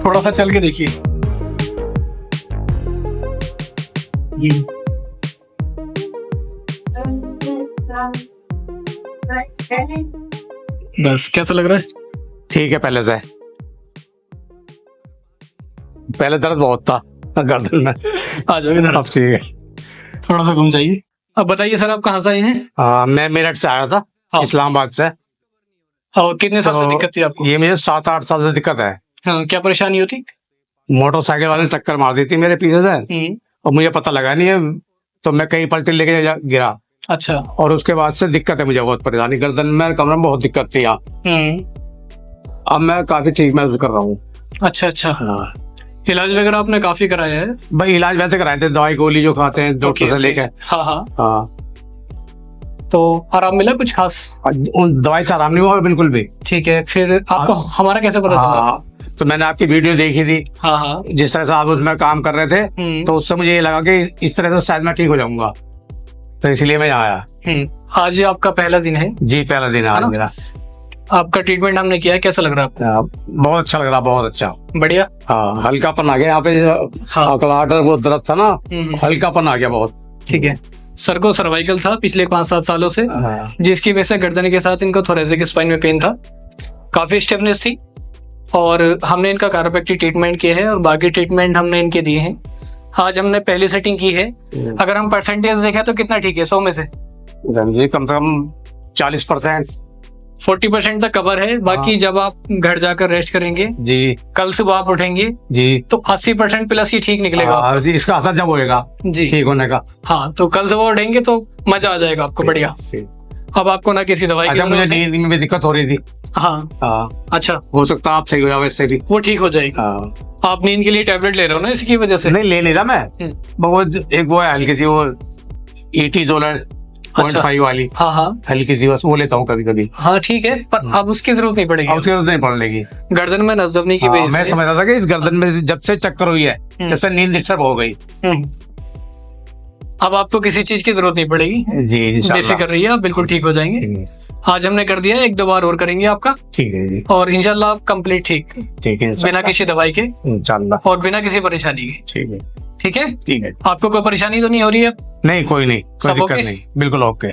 थोड़ा सा चल के देखिए। बस कैसा लग रहा है? ठीक है, पहले से। पहले दर्द बहुत था गर्दन में, आ जाओगे जरा, अब ठीक है। थोड़ा सा घूम जाइए। अब बताइए सर, आप कहाँ से आए हैं? मैं मेरठ से आया था, हाँ। इस्लामाबाद से। और कितने साल से तो दिक्कत थी आपको? ये मुझे 7-8 साल से दिक्कत है। हाँ, क्या परेशानी होती? मोटरसाइकिल वाले ने टक्कर मार दी थी मेरे पीछे से, और मुझे पता लगा नहीं है, तो मैं कहीं पलटी लेके गिरा। अच्छा। और उसके बाद से दिक्कत है मुझे, बहुत परेशानी, गर्दन में, कमर में बहुत दिक्कत थी यहाँ। अब मैं काफी ठीक महसूस कर रहा हूँ। अच्छा अच्छा। हाँ। इलाज वगैरह आपने काफी कराया है? भाई इलाज वैसे कराए थे, दवाई गोली जो खाते हैं डॉक्टर से लेके। हाँ हाँ। हाँ, तो आराम मिला कुछ खास? उन दवाई से आराम नहीं हुआ बिल्कुल भी। ठीक है, फिर आपको हमारा कैसे पता चला? हाँ, तो मैंने आपकी वीडियो देखी थी। हाँ हाँ। जिस तरह से आप उसमें काम कर रहे थे, तो उससे मुझे ये लगा कि इस तरह से शायद मैं ठीक हो जाऊंगा, तो इसलिए मैं यहाँ आया। आज आपका पहला दिन है? जी, पहला दिन है आज मेरा। आपका ट्रीटमेंट हमने किया है, कैसा लग रहा है आपको? बहुत अच्छा लग रहा, बहुत अच्छा। बढ़िया। हाँ, हल्कापन आ गया यहाँ पे। हाँ। अकड़ाहट वो दर्द था ना, हल्कापन आ गया बहुत। ठीक है। सर को सर्वाइकल था पिछले 5-7 सालों से, जिसकी वजह से गर्दन के साथ इनको थोरेसिक स्पाइन में पेन था, काफी स्टिफनेस थी, और हमने इनका कायरोप्रैक्टिक ट्रीटमेंट किया है और बाकी ट्रीटमेंट हमने इनके दिए हैं। आज हमने पहली सेटिंग की है। अगर हम परसेंटेज देखें तो कितना ठीक है 100 में से? कम से कम 40%, 40% तक कवर है। बाकी जब आप घर जाकर रेस्ट करेंगे जी, कल सुबह आप उठेंगे जी, तो 80% प्लस ही ठीक निकलेगा। जी, इसका असर जब होएगा जी ठीक होने का। हाँ, तो कल सुबह उठेंगे तो मजा आ जाएगा आपको। बढ़िया। अब आपको ना किसी दवाई की अच्छा, मुझे जरूरत है। नींद में दिक्कत हो रही थी। हाँ। अच्छा, हो सकता है आप सही हो जाओ इससे भी। वो ठीक हो जाएगी। आप नींद के लिए टैबलेट ले रहे हो ना इसकी वजह से? नहीं, ले नहीं रहा मैं। वो एक वो है हल्की सी, वो ET-Zoler 0.5 वाली। हाँ हाँ, हल्की सी, बस वो लेता हूँ कभी कभी। हाँ ठीक है, पर अब उसकी जरूरत नहीं पड़ेगी। अब उसकी जरूरत नहीं पड़ेगी। गर्दन में नस दबने की वजह से मैं समझ रहा था कि इस गर्दन में जब से चक्कर हुई है, जब से नींद डिस्टर्ब हो गई। अब आपको किसी चीज की जरूरत नहीं पड़ेगी जी, इंशाल्लाह। बेफिक्र रहिए, आप बिल्कुल ठीक हो जाएंगे। आज हमने कर दिया, 1-2 बार और करेंगे आपका, ठीक है जी, और इंशाल्लाह आप कंप्लीट ठीक, ठीक है, बिना किसी दवाई के इंशाल्लाह, और बिना किसी परेशानी के। ठीक है, ठीक है। ठीक है। आपको कोई परेशानी तो नहीं हो रही है? नहीं, कोई नहीं, कोई सब दिक्कत ओके? नहीं, बिल्कुल ओके।